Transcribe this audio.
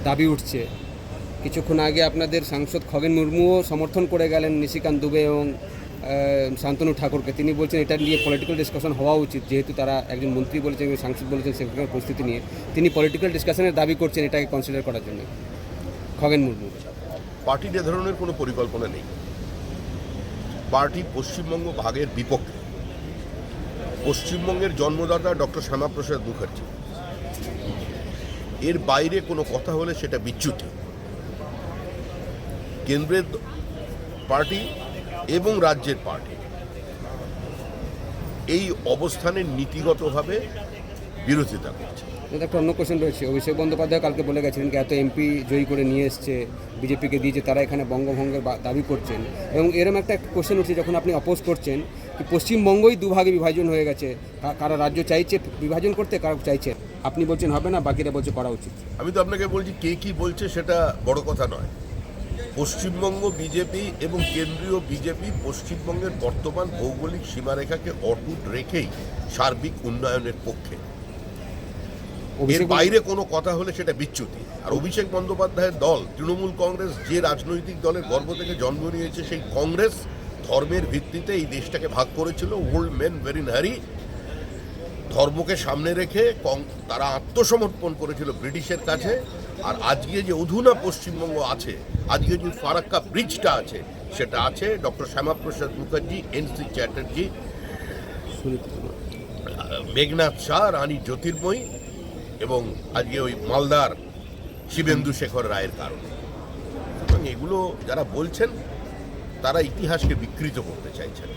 দাবি উঠছে। কিছুক্ষণ আগে আপনাদের সাংসদ খগেন মুর্মুও সমর্থন করে গেলেন নিশিকান্ত দুবে এবং শান্তনু ঠাকুরকে। তিনি বলছেন এটা নিয়ে পলিটিক্যাল ডিসকাশন হওয়া উচিত, যেহেতু তারা একজন মন্ত্রী বলেছেন, সাংসদ বলেছেন, সেখানকার পরিস্থিতি নিয়ে তিনি পলিটিক্যাল ডিসকাশনের দাবি করছেন এটাকে কনসিডার করার জন্য। খগেন মুর্মু পার্টির এ ধরনের কোনো পরিকল্পনা নেই। পার্টি পশ্চিমবঙ্গ ভাগের বিপক্ষে। পশ্চিমবঙ্গের জন্মদাতা ডক্টর শ্যামাপ্রসাদ মুখার্জি, এর বাইরে কোনো কথা হলে সেটা বিচ্যুতি। কেন্দ্রের পার্টি এবং রাজ্যের পার্টি এই অবস্থানের নীতিগতভাবে বিরোধিতা করছে। একটা অন্য কোশ্চেন রয়েছে। অভিষেক বন্দ্যোপাধ্যায় কালকে বলে গেছিলেন যে এত এমপি জয়ী করে নিয়ে এসছে, বিজেপিকে দিয়েছে, তারা এখানে বঙ্গভঙ্গের দাবি করছেন। এবং এরকম একটা কোশ্চেন উঠছে যখন আপনি অপোজ করছেন কি পশ্চিমবঙ্গই দুভাগে বিভাজন হয়ে গেছে, কারা রাজ্য চাইছে বিভাজন করতে, কারা চাইছে। আপনি বলছেন হবে না, বাকিরা বলছে করা উচিত। আমি তো আপনাকে বলছি কে কি বলছে সেটা বড় কথা নয়। পশ্চিমবঙ্গ বিজেপি এবং কেন্দ্রীয় বিজেপি পশ্চিমবঙ্গের বর্তমান ভৌগোলিক সীমারেখাকে অটুট রেখেই সার্বিক উন্নয়নের পক্ষে। এর বাইরে কোনো কথা হলে সেটা বিচ্যুতি। আর অভিষেক বন্দ্যোপাধ্যায়ের দল তৃণমূল কংগ্রেস, যে রাজনৈতিক দলের গর্ভ থেকে জন্ম নিয়েছে, সেই কংগ্রেস ধর্মের ভিত্তিতে এই দেশটাকে ভাগ করেছিল। ওল্ড মেন ভেরি হ্যারি ধর্মকে সামনে রেখে তারা আত্মসমর্পণ করেছিল ব্রিটিশের কাছে। আর আজকে যে অধুনা পশ্চিমবঙ্গ আছে, আজকে যে ফারাক্কা ব্রিজটা আছে, সেটা আছে ডক্টর শ্যামাপ্রসাদ মুখার্জি, এন.সি. চ্যাটার্জি, মেঘনাথ শাহ, রানী জ্যোতির্ময়ী এবং আজকে ওই মালদার শিবেন্দু শেখর রায়ের কারণে। এবং এগুলো যারা বলছেন তারা ইতিহাসকে বিকৃত করতে চাইছেন।